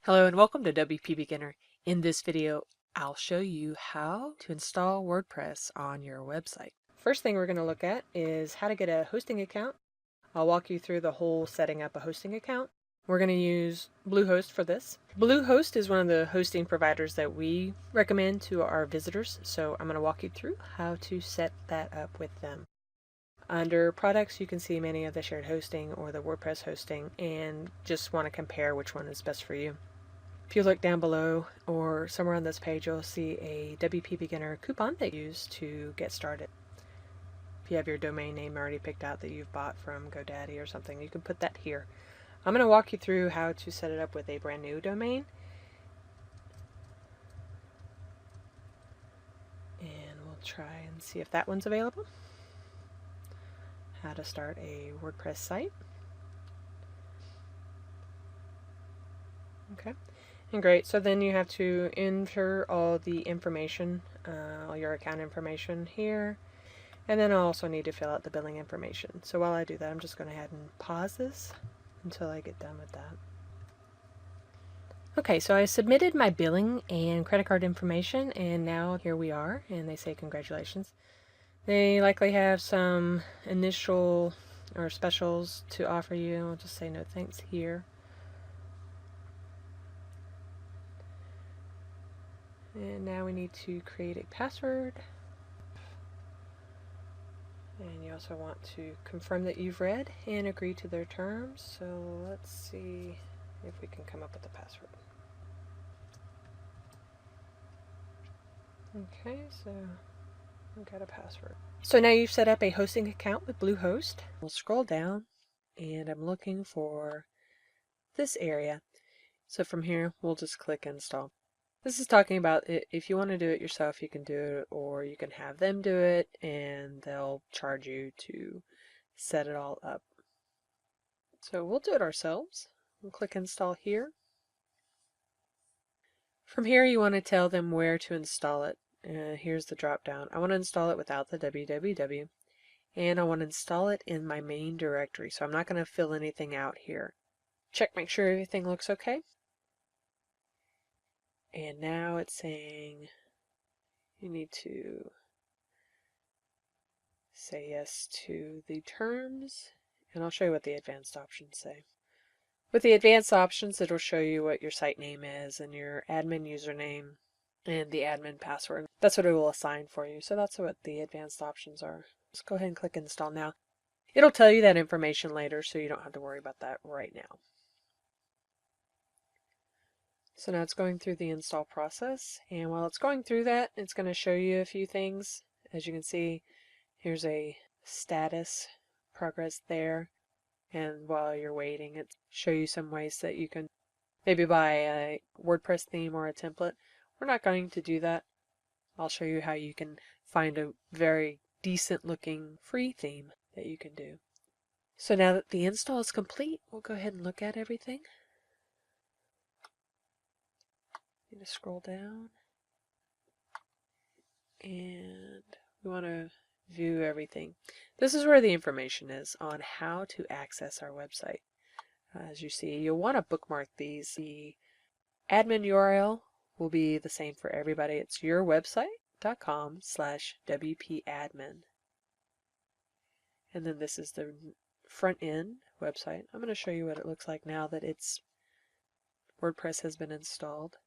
Hello and welcome to WP Beginner. In this video, I'll show you how to install WordPress on your website. First thing we're going to look at is how to get a hosting account. I'll walk you through the whole setting up a hosting account. We're going to use Bluehost for this. Bluehost is one of the hosting providers that we recommend to our visitors, so I'm going to walk you through how to set that up with them. Under products, you can see many of the shared hosting or the WordPress hosting and just want to compare which one is best for you. If you look down below or somewhere on this page, you'll see a WP Beginner coupon that you use to get started. If you have your domain name already picked out that you've bought from GoDaddy or something, you can put that here. I'm going to walk you through how to set it up with a brand new domain. And we'll try and see if that one's available. How to start a WordPress site. Okay. And great, so then you have to enter all the information, all your account information here, and then I'll also need to fill out the billing information. So while I do that, I'm just going to head and pause this until I get done with that. Okay, so I submitted my billing and credit card information, and now here we are, and they say congratulations. They likely have some initial or specials to offer you. I'll just say no thanks here. And now we need to create a password. And you also want to confirm that you've read and agree to their terms. So let's see if we can come up with a password. Okay, so we've got a password. So now you've set up a hosting account with Bluehost. We'll scroll down and I'm looking for this area. So from here, we'll just click install. This is talking about if you want to do it yourself, you can do it, or you can have them do it, and they'll charge you to set it all up. So we'll do it ourselves. We'll click install here. From here, you want to tell them where to install it. Here's the drop down. I want to install it without the www, and I want to install it in my main directory, so I'm not going to fill anything out here. Check, make sure everything looks okay. And now it's saying you need to say yes to the terms, and I'll show you what the advanced options say. With the advanced options, it'll show you what your site name is and your admin username and the admin password. That's what it will assign for you. So that's what the advanced options are. Just go ahead and click install now. It'll tell you that information later, so you don't have to worry about that right now. So now it's going through the install process, and while it's going through that, it's going to show you a few things. As you can see, here's a status progress there, and while you're waiting, it shows you some ways that you can maybe buy a WordPress theme or a template. We're not going to do that. I'll show you how you can find a very decent looking free theme that you can do. So now that the install is complete, we'll go ahead and look at everything. I'm going to scroll down, and we want to view everything. This is where the information is on how to access our website. As you see, you'll want to bookmark these. The admin URL will be the same for everybody. It's yourwebsite.com/wpadmin. And then this is the front end website. I'm going to show you what it looks like now that WordPress has been installed.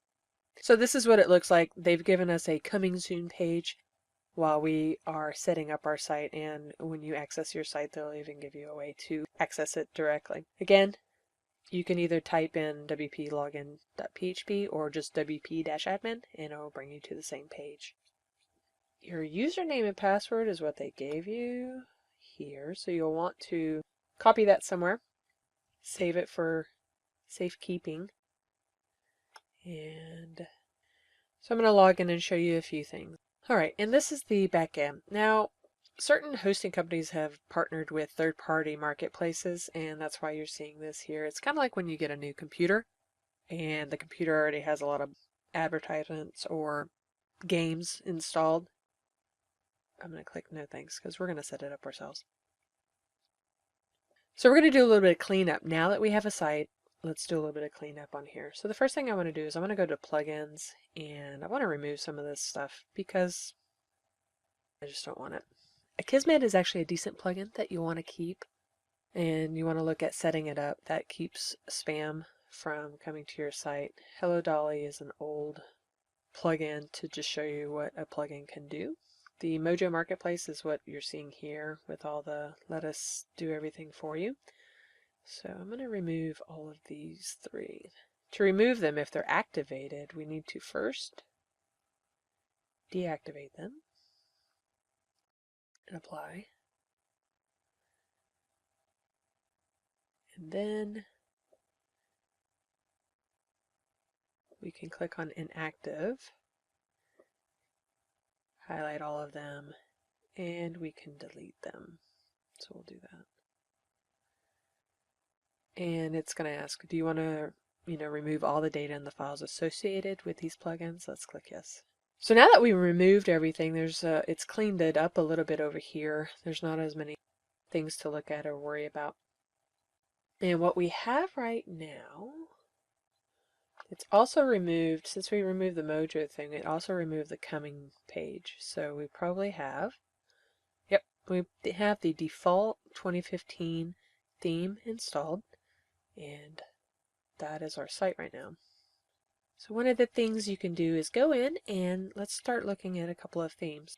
So this is what it looks like. They've given us a coming soon page while we are setting up our site, and when you access your site, they'll even give you a way to access it directly. Again, you can either type in wplogin.php or just wp-admin, and it will bring you to the same page. Your username and password is what they gave you here, so you'll want to copy that somewhere, save it for safekeeping. And so I'm going to log in and show you a few things. Alright, and this is the back end. Now, certain hosting companies have partnered with third-party marketplaces, and that's why you're seeing this here. It's kind of like when you get a new computer, and the computer already has a lot of advertisements or games installed. I'm going to click no thanks, because we're going to set it up ourselves. So we're going to do a little bit of cleanup. Now that we have a site, let's do a little bit of cleanup on here. So the first thing I want to do is I want to go to plugins, and I want to remove some of this stuff because I just don't want it. Akismet is actually a decent plugin that you want to keep, and you want to look at setting it up. That keeps spam from coming to your site. Hello Dolly is an old plugin to just show you what a plugin can do. The Mojo Marketplace is what you're seeing here with all the let us do everything for you. So I'm going to remove all of these three. To remove them, if they're activated, we need to first deactivate them and apply. And then we can click on inactive, highlight all of them, and we can delete them. So we'll do that. And it's going to ask, do you want to, remove all the data in the files associated with these plugins? Let's click yes. So now that we removed everything, it's cleaned it up a little bit over here. There's not as many things to look at or worry about. And what we have right now, it's also removed, since we removed the Mojo thing, it also removed the coming page. So we probably have, yep, we have the default 2015 theme installed, and that is our site right now. So one of the things you can do is go in and let's start looking at a couple of themes.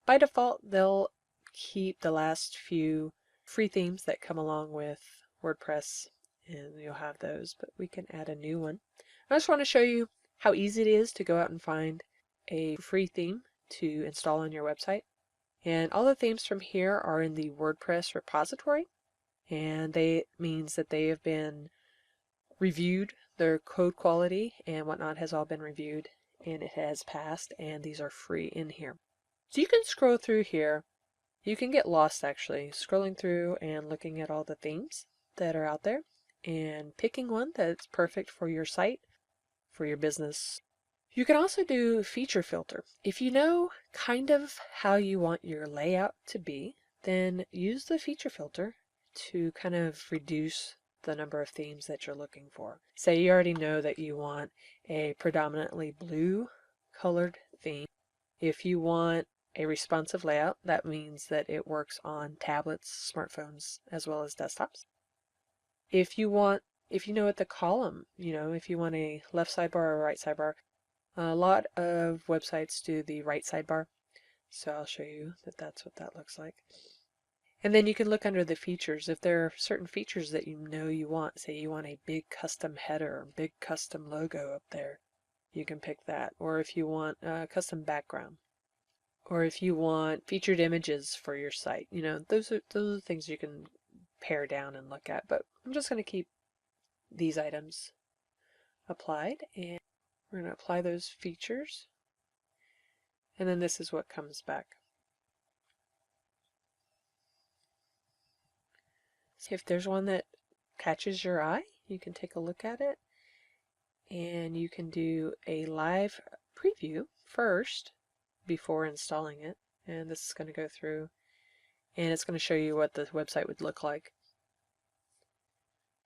By default, they'll keep the last few free themes that come along with WordPress, and you'll have those, but we can add a new one. I just want to show you how easy it is to go out and find a free theme to install on your website. And all the themes from here are in the WordPress repository, and that means that they have been reviewed. Their code quality and whatnot has all been reviewed, and it has passed, and these are free in here. So you can scroll through here. You can get lost actually scrolling through and looking at all the themes that are out there and picking one that's perfect for your site, for your business. You can also do feature filter. If you know kind of how you want your layout to be, then use the feature filter to kind of reduce the number of themes that you're looking for. Say you already know that you want a predominantly blue colored theme. If you want a responsive layout, that means that it works on tablets, smartphones, as well as desktops. If you know at the column, if you want a left sidebar or a right sidebar, a lot of websites do the right sidebar. So I'll show you that that's what that looks like. And then you can look under the features. If there are certain features that you want, say you want a big custom header, big custom logo up there, you can pick that. Or if you want a custom background, or if you want featured images for your site, those are the things you can pare down and look at. But I'm just going to keep these items applied, and we're going to apply those features. And then this is what comes back. If there's one that catches your eye, you can take a look at it, and you can do a live preview first before installing it. And this is going to go through, and it's going to show you what the website would look like.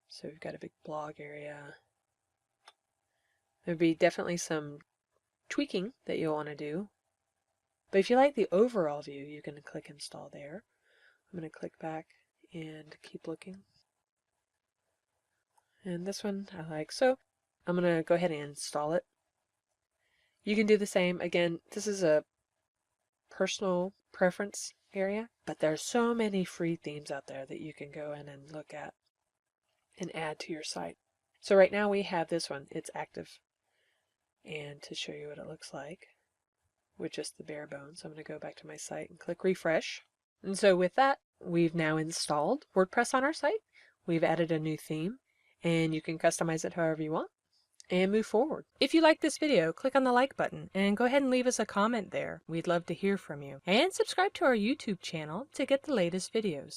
So we've got a big blog area. There'd be definitely some tweaking that you'll want to do. But if you like the overall view, you can click install there. I'm going to click back and keep looking. And this one I like, so I'm going to go ahead and install it. You can do the same. Again, this is a personal preference area, but there's so many free themes out there that you can go in and look at and add to your site. So right now we have this one. It's active. And to show you what it looks like with just the bare bones, I'm going to go back to my site and click refresh. And so with that, we've now installed WordPress on our site. We've added a new theme, and you can customize it however you want and move forward. If you like this video, click on the like button and go ahead and leave us a comment there. We'd love to hear from you. And subscribe to our YouTube channel to get the latest videos.